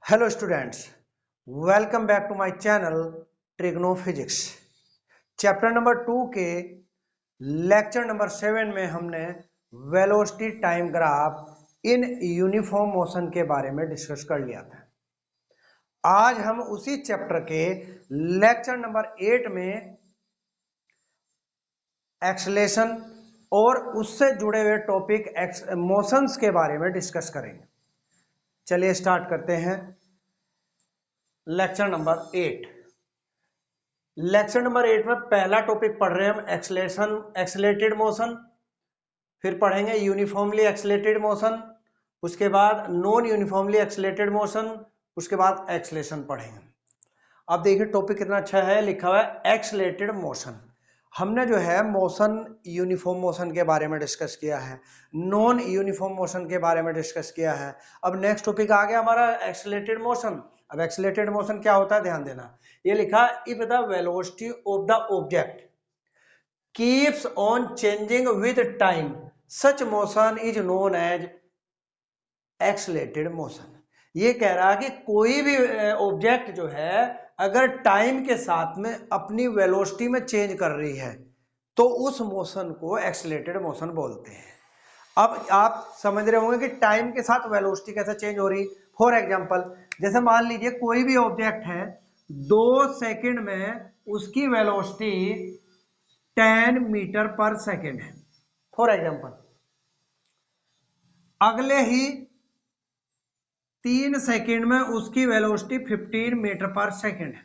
Hello students, welcome back to my channel Trignophysics. Chapter number 2 के lecture number 7 में हमने velocity time graph in uniform motion के बारे में डिस्कस कर लिया था। आज हम उसी चैप्टर के लेक्चर नंबर 8 में एक्सेलेरेशन और उससे जुड़े हुए टॉपिक मोशंस के बारे में डिस्कस करेंगे। चलिए स्टार्ट करते हैं लेक्चर नंबर 8। लेक्चर नंबर 8 में पहला टॉपिक पढ़ रहे हैं हम एक्सेलेरेटेड मोशन, फिर पढ़ेंगे यूनिफॉर्मली एक्सेलेरेटेड मोशन, उसके बाद नॉन यूनिफॉर्मली एक्सेलेरेटेड मोशन, उसके बाद एक्सेलेरेशन पढ़ेंगे। अब देखिए टॉपिक कितना अच्छा है, लिखा हुआ है एक्सेलेरेटेड मोशन। हमने जो है मोशन यूनिफॉर्म मोशन के बारे में डिस्कस किया है, नॉन यूनिफॉर्म मोशन के बारे में डिस्कस किया है। अब नेक्स्ट टॉपिक आ गया हमारा एक्सेलेरेटेड मोशन। अब एक्सेलेरेटेड मोशन क्या होता है, ध्यान देना। ये लिखा if the velocity of the object keeps on changing with time such motion is known as accelerated motion. ये कह रहा है कि कोई भी ऑब्जेक्ट जो है अगर टाइम के साथ में अपनी वेलोसिटी में चेंज कर रही है तो उस मोशन को एक्सेलेरेटेड मोशन बोलते हैं। अब आप समझ रहे होंगे कि टाइम के साथ वेलोसिटी कैसे चेंज हो रही। फॉर एग्जांपल, जैसे मान लीजिए कोई भी ऑब्जेक्ट है, 2 सेकंड में उसकी वेलोसिटी 10 मीटर पर सेकंड है। फॉर एग्जांपल, अगले ही 3 सेकंड में उसकी वेलोसिटी 15 मीटर पर सेकंड है।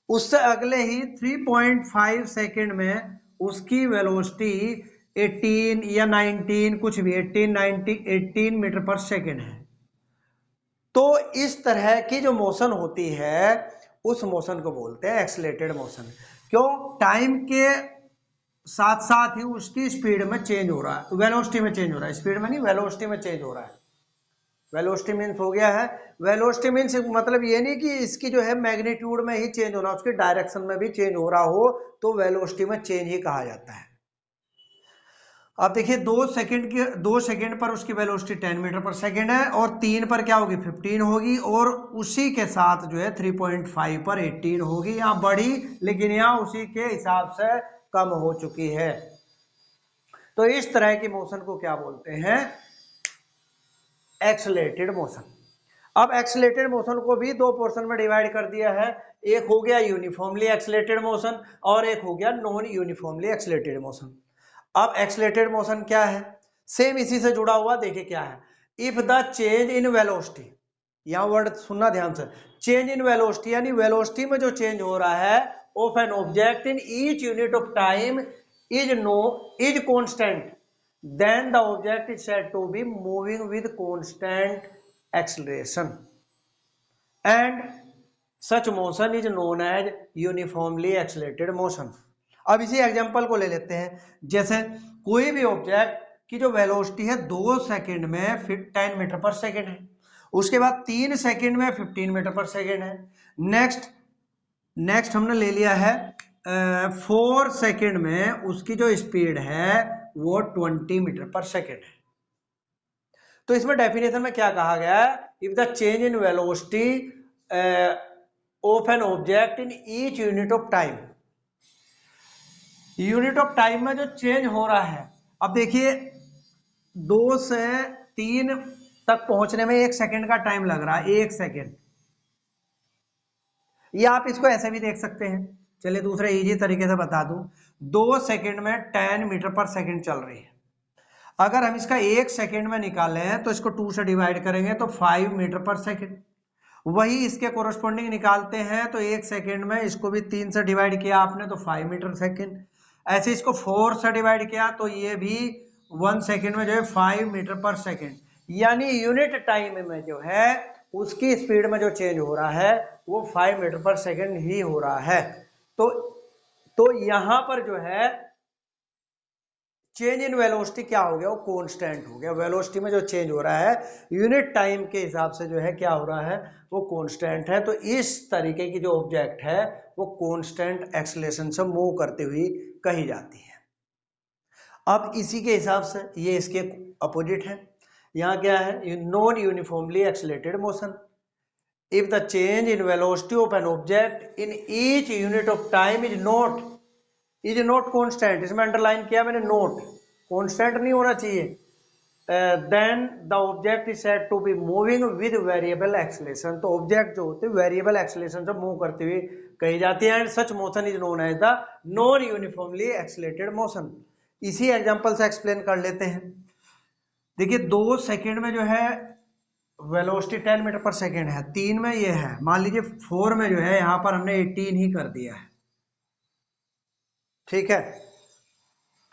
उससे अगले ही 3.5 सेकंड में उसकी वेलोसिटी 18 या 19 कुछ भी 18 मीटर पर सेकंड है। तो इस तरह की जो मोशन होती है उस मोशन को बोलते हैं एक्सेलरेटेड मोशन। क्यों? टाइम के साथ साथ ही उसकी स्पीड में चेंज हो रहा है, वेलोसिटी में चेंज हो रहा है, स्पीड में नहीं वेलोसिटी में चेंज हो रहा है। वेलोसिटी मीन्स हो गया है, वेलोसिटी मीन्स मतलब ये नहीं कि इसकी जो है मैग्नीट्यूड में ही चेंज होना, उसकी डायरेक्शन में भी चेंज हो रहा हो तो वेलोसिटी में चेंज ही कहा जाता है। अब देखिए 2 सेकंड पर उसकी वेलोसिटी 10 मीटर पर सेकंड है और 3 पर क्या होगी 15 होगी और उसी के साथ जो है 3.5 पर 18 होगी। यहाँ बढ़ी लेकिन यहाँ उसी के हिसाब से कम हो चुकी है। तो इस तरह की मोशन को क्या बोलते हैं, एक्सेलरेटेड मोशन। अब एक्सेलरेटेड मोशन को भी 2 पोर्शन में डिवाइड कर दिया है। एक हो गया यूनिफॉर्मली एक्सेलरेटेड मोशन और एक हो गया नॉन यूनिफॉर्मली एक्सेलरेटेड मोशन। अब एक्सेलरेटेड मोशन क्या है, सेम इसी से जुड़ा हुआ, देखिए क्या है। If the change in velocity, यहां वर्ड सुनना ध्यान से, चेंज इन वेलोसिटी यानी वेलोसिटी में जो चेंज हो रहा है of an object in each unit of time is constant, then the object is said to be moving with constant acceleration and such motion is known as uniformly accelerated motion। अब इसी example को ले लेते हैं। जैसे कोई भी object की जो वेलोसिटी है 2 सेकंड में 10 मीटर पर सेकंड है, उसके बाद 3 सेकंड में 15 मीटर पर सेकंड है। नेक्स्ट हमने ले लिया है 4 सेकंड में उसकी जो स्पीड है वो 20 मीटर पर सेकंड है। तो इसमें डेफिनेशन में क्या कहा गया है, if the change in velocity of an object in each unit of time, unit of time में जो चेंज हो रहा है। अब देखिए 2 से 3 तक पहुंचने में 1 सेकंड का टाइम लग रहा है, 1 सेकंड। या आप इसको ऐसे भी देख सकते हैं, चलिए दूसरे इजी तरीके से बता दूं। 2 सेकंड में 10 मीटर पर सेकंड चल रही है। अगर हम इसका 1 सेकंड में निकालें तो इसको 2 से डिवाइड करेंगे तो 5 मीटर पर सेकंड। वही इसके कोरस्पॉन्डिंग निकालते हैं तो 1 सेकंड में इसको भी 3 से डिवाइड किया आपने तो 5 मीटर सेकंड। ऐसे इसको 4 से डिवाइड किया तो ये भी 1 सेकंड में जो है 5 मीटर पर सेकंड। यानी यूनिट टाइम में जो है उसकी स्पीड में जो चेंज हो रहा है वो 5 मीटर पर सेकंड ही हो रहा है। तो यहां पर जो है चेंज इन वेलोसिटी क्या हो गया, वो कांस्टेंट हो गया। वेलोसिटी में जो चेंज हो रहा है यूनिट टाइम के हिसाब से जो है क्या हो रहा है, वो कांस्टेंट है। तो इस तरीके की जो ऑब्जेक्ट है वो कांस्टेंट एक्सेलरेशन से मूव करती हुई कही जाती है। अब इसी के हिसाब से ये इसके अपोजिट है। यहाँ क्या है, non uniformly accelerated motion. If the change in velocity of an object in each unit of time is not constant, इसमें अंडरलाइन किया मैंने नोट, कॉन्स्टेंट नहीं होना चाहिए, then the object is said to be moving with variable acceleration. तो object जो होते हैं वेरिएबल एक्सेलरेशन से मूव करते हुए कही जाती है, and such motion is known as the non uniformly accelerated motion. इसी एग्जांपल से एक्सप्लेन कर लेते हैं। देखिए 2 सेकंड में जो है वेलोसिटी 10 मीटर पर सेकंड है, 3 में ये है, मान लीजिए 4 में जो है यहां पर हमने 18 ही कर दिया है, ठीक है।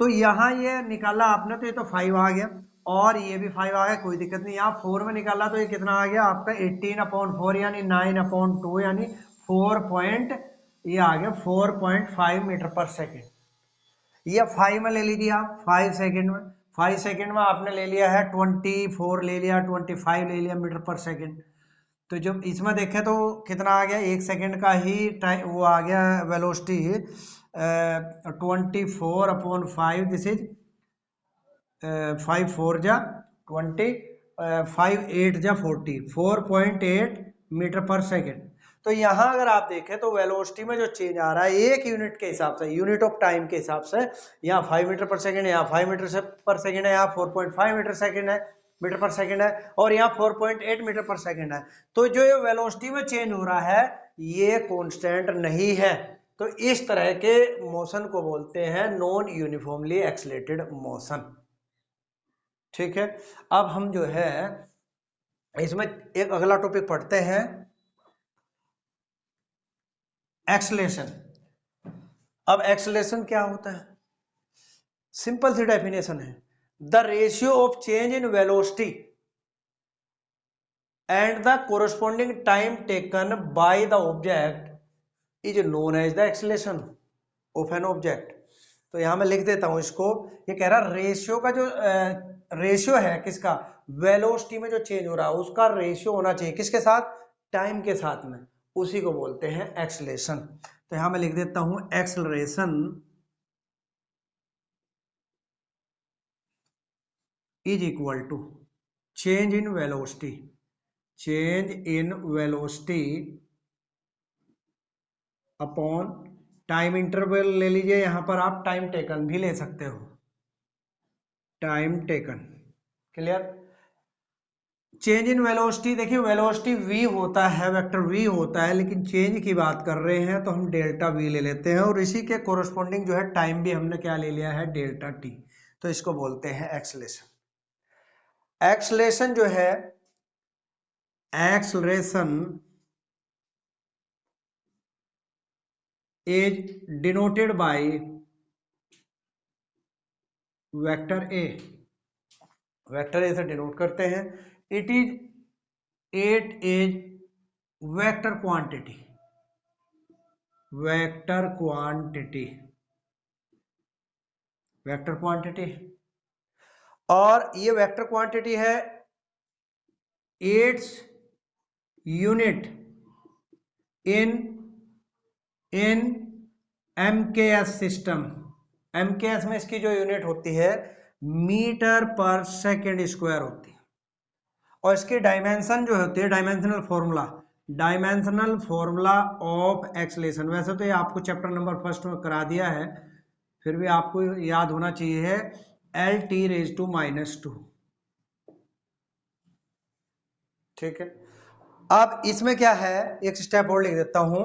तो यहां ये निकाला आपने तो ये तो 5 आ गया, और ये भी 5 आ गया, कोई दिक्कत नहीं। यहाँ 4 में निकाला तो ये कितना आ गया आपका 18/4 यानी 9/2 यानी 4 पॉइंट, ये आ गया 4.5 मीटर पर सेकेंड। ये 5 में ले लीजिए आप, 5 सेकेंड में, 5 सेकेंड में आपने ले लिया है 24 ले लिया, 25 ले लिया मीटर पर सेकेंड। तो जब इसमें देखें तो कितना आ गया, 1 सेकेंड का ही टाइम वो आ गया वेलोसिटी 24/5, दिस इज 5 4 जा 20, 5 8 जा 40, 4.8 मीटर पर सेकेंड। तो यहाँ अगर आप देखें तो वेलोसिटी में जो चेंज आ रहा है एक यूनिट के हिसाब से, यूनिट ऑफ टाइम के हिसाब से, यहाँ 5 मीटर पर सेकेंड है, यहाँ 5 मीटर पर सेकेंड है, यहाँ 4.5 मीटर सेकेंड है, मीटर पर सेकेंड है, और यहाँ 4.8 मीटर पर सेकेंड है। तो जो ये वेलोसिटी में चेंज हो रहा है ये कांस्टेंट नहीं है। तो इस तरह के मोशन को बोलते हैं नॉन यूनिफॉर्मली एक्सेलरेटेड मोशन, ठीक है। अब हम जो है इसमें एक अगला टॉपिक पढ़ते हैं, एक्सेलरेशन। अब एक्सेलरेशन क्या होता है, सिंपल सी डेफिनेशन है, the ratio of change in velocity and the corresponding time taken by the object is known as the acceleration of an object. तो यहां मैं लिख देता हूं इसको, ये कह रहा रेशियो का जो रेशियो है किसका, वेलोसिटी में जो चेंज हो रहा है उसका रेशियो होना चाहिए किसके साथ, टाइम के साथ में, उसी को बोलते हैं एक्सेलरेशन। तो यहां मैं लिख देता हूं acceleration is equal to change in velocity, change in velocity upon time interval ले लीजिए, यहां पर आप टाइम टेकन भी ले सकते हो, time taken, clear. Change in velocity, देखिए वेलोसिटी v होता है, वेक्टर v होता है, लेकिन चेंज की बात कर रहे हैं तो हम डेल्टा v ले लेते हैं, और इसी के कोरस्पॉन्डिंग जो है टाइम भी हमने क्या ले लिया है, डेल्टा t। तो इसको बोलते हैं एक्सेलरेशन। एक्सेलरेशन जो है, acceleration is denoted by vector a, vector A से डिनोट करते हैं। It is vector quantity, vector quantity, vector quantity, और ये वेक्टर क्वांटिटी है its unit in MKS system. MKS में इसकी जो यूनिट होती है मीटर पर सेकेंड स्क्वायर होती है, और इसकी डायमेंशन जो होती है, dimensional formula, dimensional formula of acceleration, वैसे तो ये आपको चैप्टर नंबर 1 में करा दिया है, फिर भी आपको याद होना चाहिए है Lt⁻², ठीक है। अब इसमें क्या है, एक स्टेप और लिख देता हूं,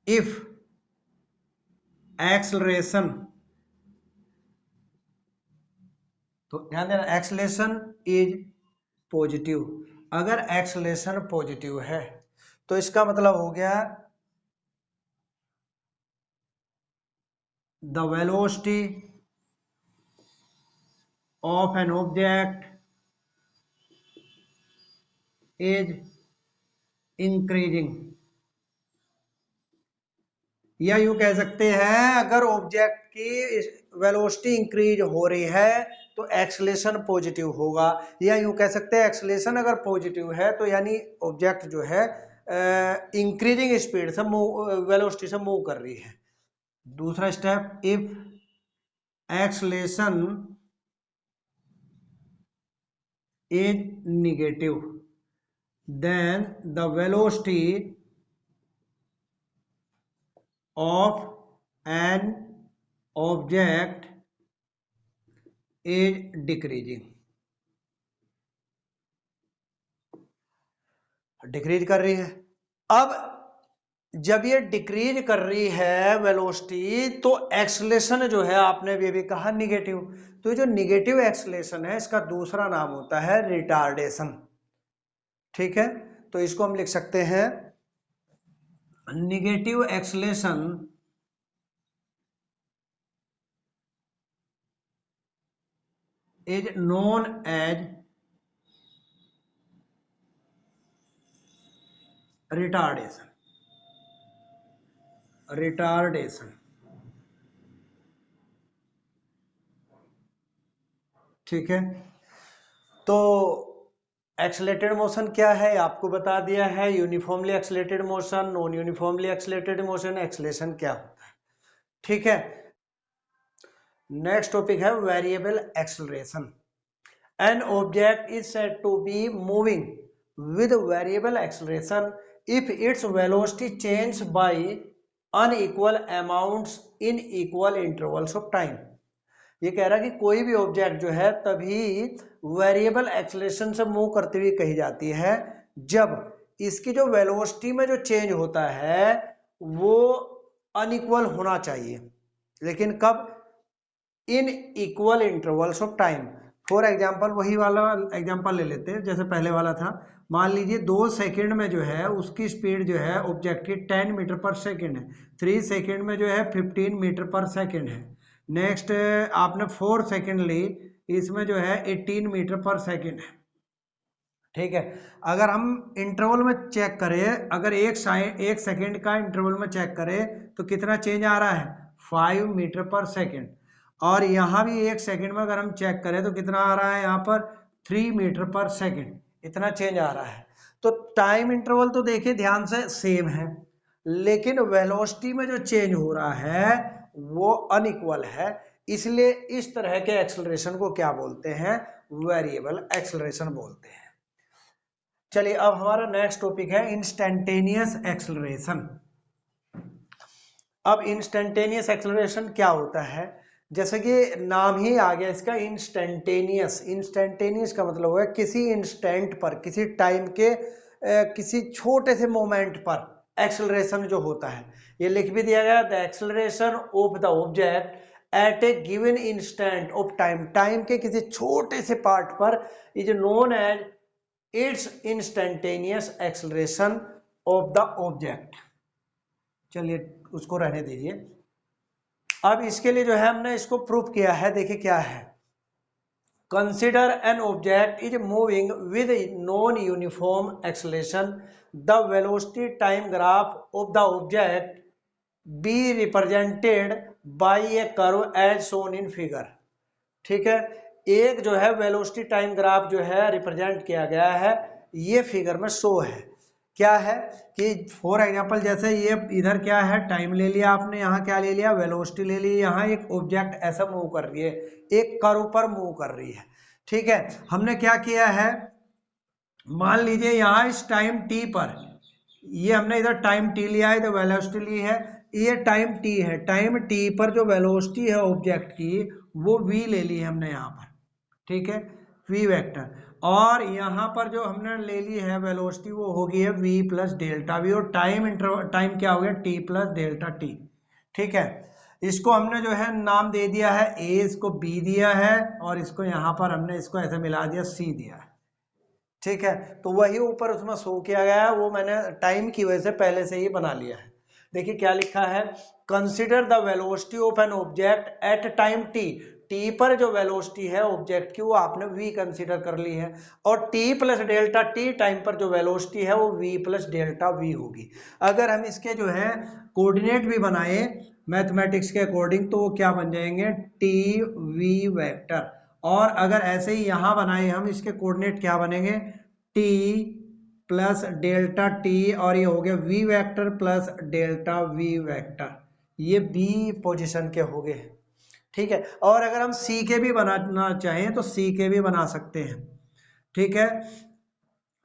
इफ एक्सेलरेशन, तो ध्यान देना एक्सेलरेशन इज पॉजिटिव, अगर एक्सेलरेशन पॉजिटिव है तो इसका मतलब हो गया the velocity of an object is increasing, या यूं कह सकते हैं अगर ऑब्जेक्ट की वेलोसिटी इंक्रीज हो रही है तो एक्सेलरेशन पॉजिटिव होगा, या यूं कह सकते हैं एक्सेलरेशन अगर पॉजिटिव है तो यानी ऑब्जेक्ट जो है इंक्रीजिंग स्पीड से मूव, वेलोसिटी से मूव कर रही है। दूसरा step, if acceleration is negative, then the velocity of an object is decreasing, decrease कर रही है। अब जब ये डिक्रीज कर रही है वेलोसिटी, तो एक्सलेशन जो है आपने भी कहा निगेटिव, तो जो निगेटिव एक्सलेशन है इसका दूसरा नाम होता है रिटार्डेशन। ठीक है, तो इसको हम लिख सकते हैं negative acceleration is known as retardation. Retardation, ठीक है। तो एक्सलेटेड मोशन क्या है आपको बता दिया है, uniformly accelerated motion, non uniformly accelerated motion, acceleration क्या होता है। ठीक है, नेक्स्ट टॉपिक है variable acceleration. An object is said to be moving with variable acceleration if its velocity change by unequal amounts in equal intervals of time. ये कह रहा है कि कोई भी ऑब्जेक्ट जो है तभी वेरिएबल एक्सेलरेशन से मूव करती हुई कही जाती है जब इसकी जो वेलोसिटी में जो चेंज होता है वो अनइक्वल होना चाहिए, लेकिन कब, इन equal intervals of time. For example वही वाला एग्जांपल ले लेते हैं जैसे पहले वाला था। मान लीजिए 2 सेकंड में जो है उसकी स्पीड जो है ऑब्जेक्ट की 10 मीटर पर सेकंड है, 3 सेकंड में जो है 15 मीटर पर सेकंड है, नेक्स्ट आपने 4 सेकंड ली, इसमें जो है 18 मीटर पर सेकंड है। ठीक है, अगर हम इंटरवल में चेक करें, अगर एक सेकंड का इंटरवल में चेक करें तो कितना चेंज आ रहा है, 5 मीटर पर सेकंड। और यहाँ भी एक सेकंड में अगर हम चेक करें तो कितना आ रहा है, यहाँ पर 3 मीटर पर सेकंड, इतना चेंज आ रहा है। तो टाइम इंटरवल तो देखिए ध्यान से सेम है, लेकिन वेलोसिटी में जो चेंज हो रहा है वो अनइक्वल है, इसलिए इस तरह के एक्सेलरेशन को क्या बोलते हैं, वेरिएबल एक्सेलरेशन बोलते हैं। चलिए अब हमारा नेक्स्ट टॉपिक है इंस्टेंटेनियस एक्सेलरेशन। अब इंस्टेंटेनियस एक्सेलरेशन क्या होता है, जैसे कि नाम ही आ गया इसका इंस्टेंटेनियस। इंस्टेंटेनियस का मतलब है किसी इंस्टेंट पर, किसी टाइम के किसी छोटे से मोमेंट पर एक्सेलरेशन जो होता है। ये लिख भी दिया गया, the acceleration of the object at a given instant of time, time के किसी छोटे से पार्ट पर is known as its instantaneous acceleration of the object. चलिए उसको रहने दीजिए। अब इसके लिए जो है हमने इसको प्रूफ किया है, देखिए क्या है। Consider an object is moving with non uniform acceleration, the velocity time graph of the object be represented by a curve as shown in figure. ठीक है, एक जो है वेलोसिटी टाइम ग्राफ जो है रिप्रेजेंट किया गया है, ये फिगर में शो है। क्या है कि फॉर एग्जांपल जैसे ये इधर क्या है, टाइम ले लिया आपने, यहाँ क्या ले लिया, वेलोसिटी ले ली, यहाँ एक ऑब्जेक्ट ऐसा मूव कर रही है, एक कर्व पर मूव कर रही है। ठीक है, हमने क्या किया है, मान लीजिए यहाँ इस टाइम टी पर, ये हमने इधर टाइम टी लिया है, तो वेलोसिटी ली है, ये टाइम टी है, टाइम टी पर जो वेलोसिटी है ऑब्जेक्ट की वो v ले ली है हमने यहाँ पर। ठीक है, v वेक्टर, और यहाँ पर जो हमने ले ली है वेलोसिटी वो होगी है v प्लस डेल्टा v, और टाइम क्या हो गया, t प्लस डेल्टा t। ठीक है, इसको हमने जो है नाम दे दिया है a, इसको b दिया है, और इसको यहाँ पर हमने इसको ऐसे मिला दिया c दिया है। ठीक है, तो वही ऊपर उसमें शो किया गया है, वो मैंने टाइम की वजह से पहले से ही बना लिया है। देखिए क्या लिखा है, consider the velocity of an object at time T, T पर जो वेलोसिटी है ऑब्जेक्ट की वो आपने v कंसिडर कर ली है, और t plus delta t time पर जो वेलोसिटी है वो v प्लस डेल्टा v होगी। अगर हम इसके जो है कोऑर्डिनेट भी बनाए मैथमेटिक्स के अकॉर्डिंग तो वो क्या बन जाएंगे, टी वी वेक्टर, और अगर ऐसे ही यहाँ बनाए हम, इसके कोऑर्डिनेट क्या बनेंगे, t प्लस डेल्टा t, और ये हो गया v vector plus delta v vector, ये b पोजीशन के हो गए। ठीक है, और अगर हम c के भी बनाना चाहें तो c के भी बना सकते हैं। ठीक है।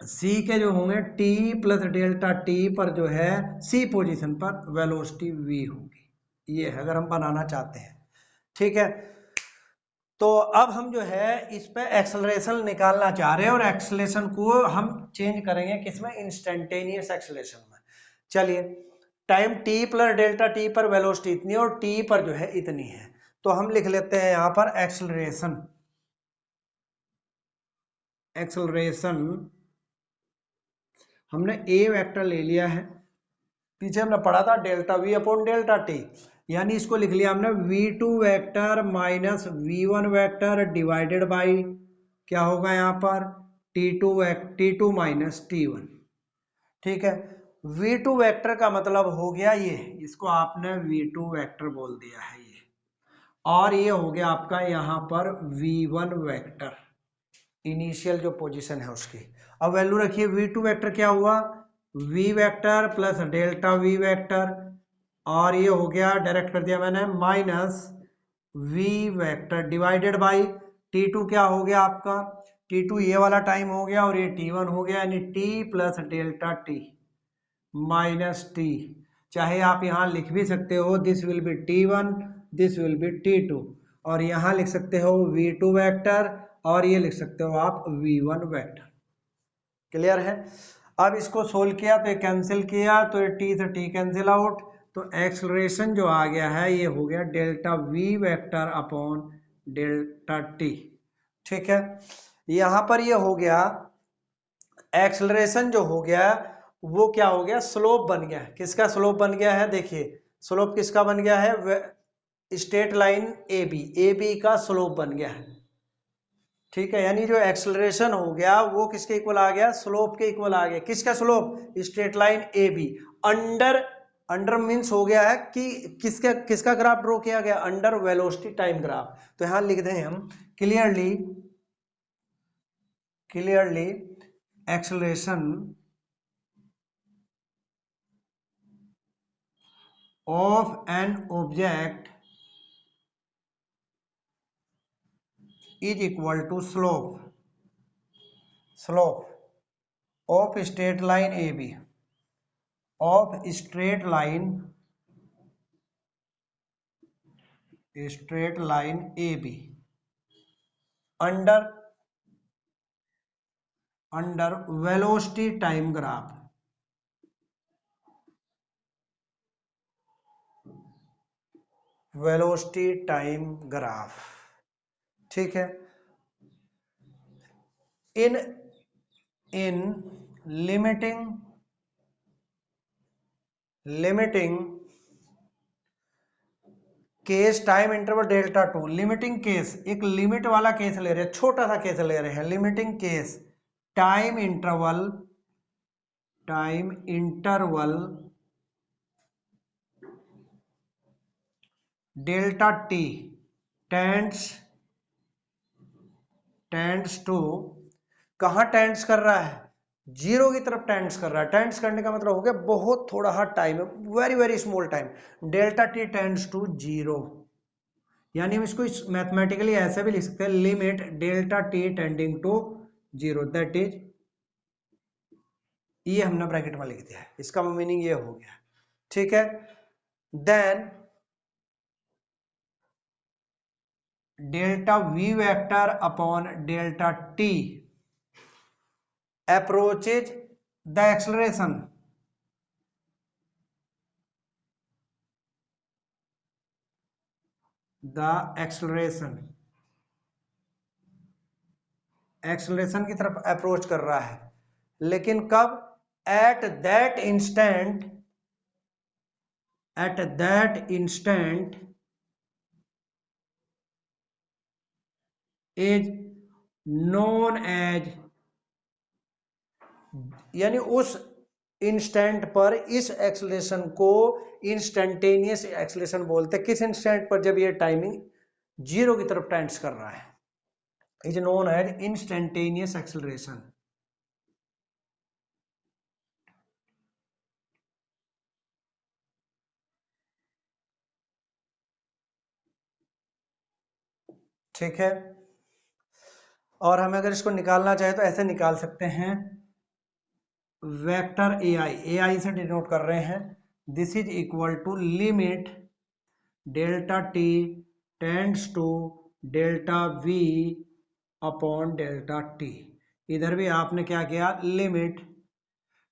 सी के जो होंगे टी प्लस डेल्टा टी पर जो है सी पोजीशन पर वेलोसिटी वी होगी, ये है अगर हम बनाना चाहते हैं। ठीक है, तो अब हम जो है इस पे एक्सेलरेशन निकालना चाह रहे हैं और एक्सेलरेशन को हम चेंज करेंगे किसमें, इंस्टेंटेनियस एक्सेलरेशन में। चलिए, time T plus delta T पर वेलोसिटी इतनी और टी पर जो है इतनी है, तो हम लिख लेते हैं यहां पर एक्सेलरेशन। एक्सेलरेशन हमने ए वेक्टर ले लिया है, पीछे हमने पढ़ा था delta v upon delta T, यानी इसको लिख लिया हमने v2 vector minus v1 vector divided by क्या होगा यहाँ पर t2 माइनस t1। ठीक है, v2 वेक्टर का मतलब हो गया ये, इसको आपने v2 वेक्टर बोल दिया है ये, और ये हो गया आपका यहाँ पर v1 वेक्टर, इनिशियल जो पोजीशन है उसकी। अब वैल्यू रखिए v2 वेक्टर क्या हुआ, v vector plus delta v vector, और ये हो गया डायरेक्ट कर दिया मैंने minus v vector divided by t2 क्या हो गया आपका, t2 ये वाला टाइम हो गया और ये t1 हो गया, यानी t plus delta t minus t। चाहे आप यहां लिख भी सकते हो this will be t1, this will be t2, और यहां लिख सकते हो v2 वेक्टर और ये लिख सकते हो आप v1 वेक्टर। क्लियर है। अब इसको सोल्व किया तो ये कैंसिल किया तो ये t से t कैंसिल आउट, तो एक्सलरेशन जो आ गया है ये हो गया delta v vector upon delta t। ठीक है, यहां पर ये हो गया एक्सलरेशन जो हो गया वो क्या हो गया, स्लोप बन गया। किसका स्लोप बन गया है, देखिए स्लोप किसका बन गया है, स्ट्रेट लाइन ए बी का स्लोप बन गया है। ठीक है, यानी जो एक्सेलरेशन हो गया वो किसके इक्वल आ गया, स्लोप के इक्वल आ गया। किसका slope, straight line A B, under, under means हो गया है कि किसका किसका ग्राफ ड्रॉ किया गया, अंडर वेलोसिटी टाइम ग्राफ। तो यहां लिख दें हम clearly, clearly acceleration of an object is equal to slope of straight line AB, of straight line AB under velocity time graph, velocity time graph। ठीक है, in limiting case time interval delta to, limiting case, एक limit वाला case ले रहे हैं, छोटा सा case ले रहे हैं, limiting case time interval delta t tends to, कहां टेंड्स कर रहा है, जीरो की तरफ टेंड्स कर रहा है। टेंड्स करने का मतलब हो गया बहुत थोड़ा हा टाइम है, very very small time, delta t tends to zero, यानी हम इसको मैथमेटिकली ऐसे भी लिख सकते हैं, limit delta t tending to zero, that is, ये हमने ब्रैकेट में लिख दिया है, इसका मीनिंग ये हो गया। ठीक है, then delta v vector upon delta t approaches the acceleration, acceleration की तरफ अप्रोच कर रहा है, लेकिन कब, at that instant, at that instant is known as, यानी उस इंस्टेंट पर इस एक्सेलरेशन को इंस्टेंटेनियस एक्सेलरेशन बोलते हैं। किस इंस्टेंट पर, जब ये टाइमिंग जीरो की तरफ टेंड्स कर रहा है, is known as instantaneous acceleration. ठीक है, और हमें अगर इसको निकालना चाहे तो ऐसे निकाल सकते हैं, वेक्टर ai से डिनोट कर रहे हैं, this is equal to limit delta t tends to delta v upon delta t. इधर भी आपने क्या किया, limit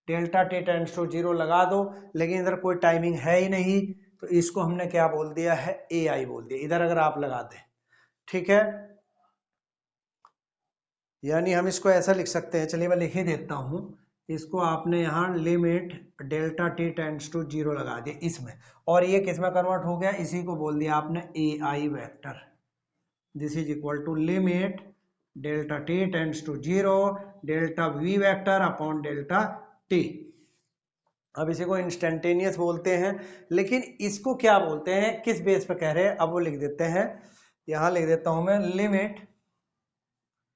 delta t tends to 0 लगा दो, लेकिन इधर कोई टाइमिंग है ही नहीं, तो इसको हमने क्या बोल दिया है, ai बोल दिया इधर अगर आप लगा दें। ठीक है, यानी हम इसको ऐसा लिख सकते हैं, चलिए मैं लिख ही देता हूं इसको, आपने यहाँ limit delta t tends to 0 लगा दिया इसमें, और ये किस में कन्वर्ट हो गया, इसी को बोल दिया आपने ai vector. This is equal to limit delta t tends to 0 delta v vector upon delta t. अब इसी को इंस्टेंटेनियस बोलते हैं, लेकिन इसको क्या बोलते हैं, किस बेस पे कह रहे हैं, अब वो लिख देते हैं, यहां लिख देता हूं मैं, लिमिट,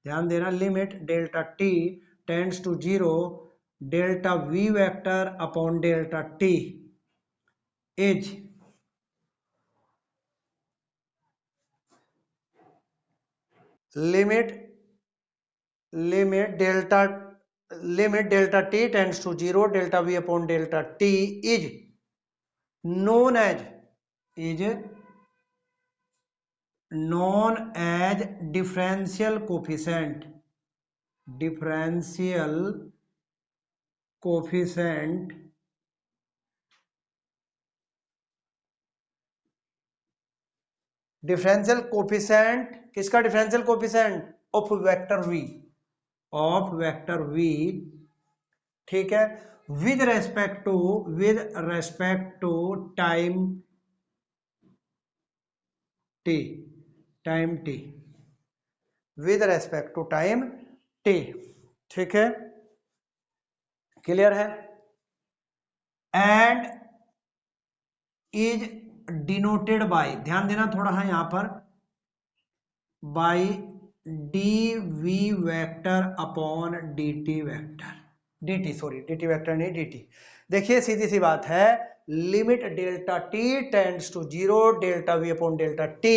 ध्यान देना, limit delta t tends to 0 delta v vector upon delta t is limit delta t tends to 0 delta v upon delta t is known as differential coefficient किसका differential coefficient, of vector v, ठीक है, with respect to time t with respect to time t। ठीक है, clear है, and is denoted bye, ध्यान देना थोड़ा है यहां पर, by dv vector upon dt vector, dt vector नहीं dt। देखिए सीधी सी बात है, limit delta t tends to 0 delta v upon delta t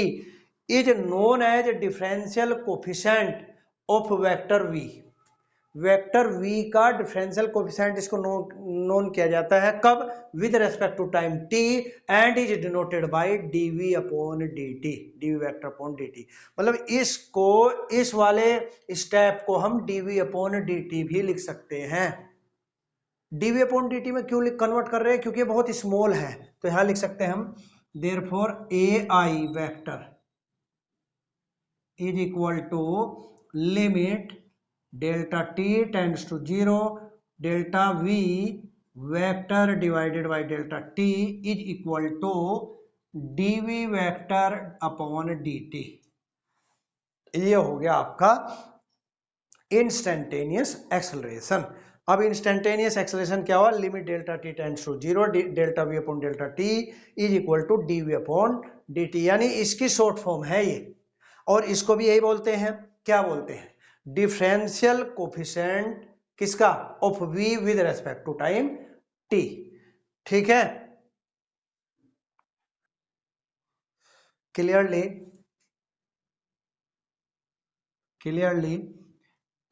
is known as differential coefficient of vector v का डिफरेंशियल कोफिशिएंट इसको नोन किया जाता है कब, with respect to time t and is denoted by dv upon dt, dv vector upon dt। मतलब इसको, इस वाले स्टेप को हम dv अपॉन dt भी लिख सकते हैं। dv अपॉन dt में क्यों कन्वर्ट कर रहे हैं, क्योंकि बहुत स्मॉल है, तो यहां लिख सकते हैं हम, therefore ai vector is equal to limit delta t tends to 0 delta v vector divided by delta t is equal to dv vector upon dt। ये हो गया आपका इंस्टेंटेनियस एक्सेलरेशन। अब इंस्टेंटेनियस एक्सेलरेशन क्या हुआ, limit delta t tends to 0 delta v upon delta t is equal to dv upon dt, यानी इसकी short form है ये, और इसको भी यही बोलते हैं, क्या बोलते हैं, डिफरेंशियल कोफिशिएंट किसका, of v with respect to time t। ठीक है, clearly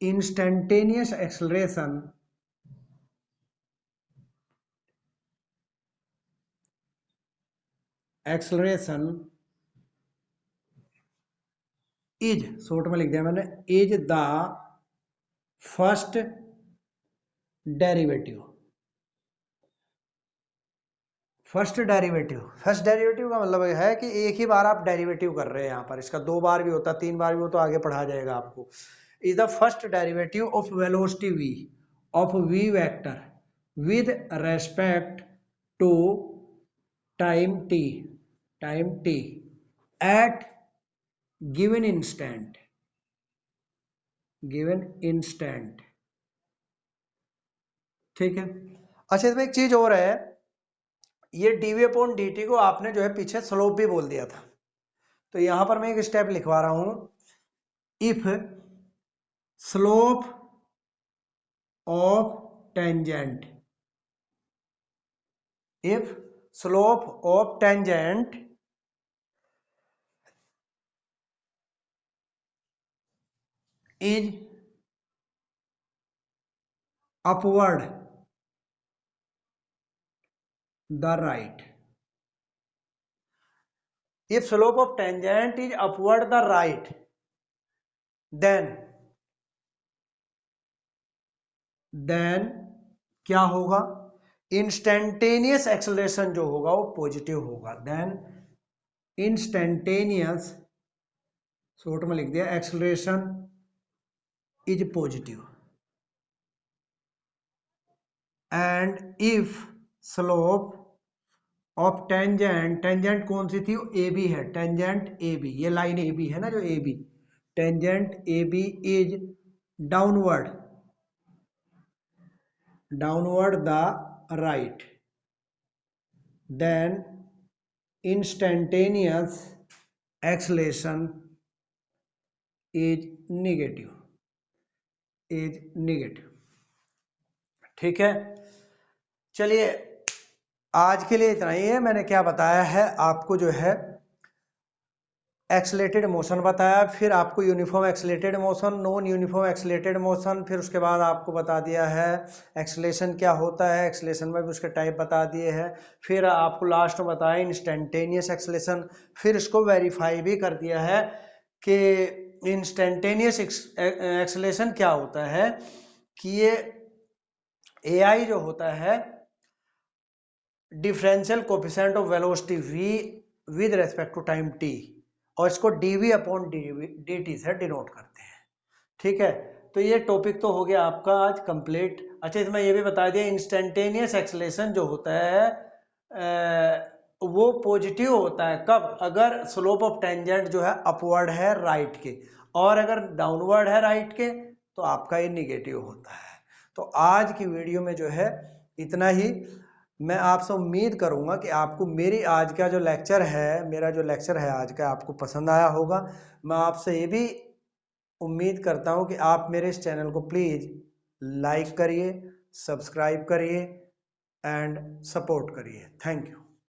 instantaneous acceleration is, short में लिख दिया मैंने, is the first derivative first derivative का मतलब है कि एक ही बार आप डेरिवेटिव कर रहे हैं, यहां पर इसका 2 बार भी होता, 3 बार भी हो, तो आगे पढ़ा जाएगा आपको। Is the first derivative of velocity v of v vector with respect to time t at given instant ठीक है। अच्छा, इसमें एक चीज और है, ये dv अपॉन dt को आपने जो है पीछे स्लोप भी बोल दिया था, तो यहां पर मैं एक स्टेप लिखवा रहा हूं, if slope of tangent is upward the right. If slope of tangent is upward the right, then क्या होगा, इंस्टेंटेनियस एक्सेलरेशन जो होगा वो पॉजिटिव होगा। देन इंस्टेंटेनियस, शॉर्ट में लिख दिया, acceleration is positive. And if slope of tangent, tangent कौन सी थी, ए बी है, टेंजेंट ए बी, ये लाइन ए बी है ना जो A B, tangent A B is downward, downward the right, then instantaneous acceleration is negative, is negative। ठीक है, चलिए आज के लिए इतना ही है। मैंने क्या बताया है आपको, जो है एक्सलेटेड मोशन बताया, फिर आपको uniform accelerated motion, non uniform accelerated motion, फिर उसके बाद आपको बता दिया है एक्सलेशन क्या होता है, एक्सलेशन में भी उसके टाइप बता दिए हैं, फिर आपको लास्ट में बताया इंस्टेंटेनियस एक्सलेशन, फिर इसको वेरीफाई भी कर दिया है कि इंस्टेंटेनियस एक्सलेशन क्या होता है, कि ये एआई जो होता है differential coefficient of velocity v with respect to time t, और इसको dv अपॉन dt से डिनोट करते हैं। ठीक है, तो ये टॉपिक तो हो गया आपका आज कंप्लीट। अच्छा, इसमें ये भी बता दिया इंस्टेंटेनियस एक्सेलरेशन जो होता है वो पॉजिटिव होता है कब, अगर स्लोप ऑफ टेंजेंट जो है अपवर्ड है राइट के, और अगर डाउनवर्ड है राइट के तो आपका ये निगेटिव होता है। तो आज की वीडियो में जो है इतना ही। मैं आपसे उम्मीद करूंगा कि आपको मेरी आज का जो लेक्चर है, मेरा जो लेक्चर है आज का, आपको पसंद आया होगा। मैं आपसे ये भी उम्मीद करता हूं कि आप मेरे इस चैनल को प्लीज़ लाइक करिए, सब्सक्राइब करिए एंड सपोर्ट करिए। Thank you.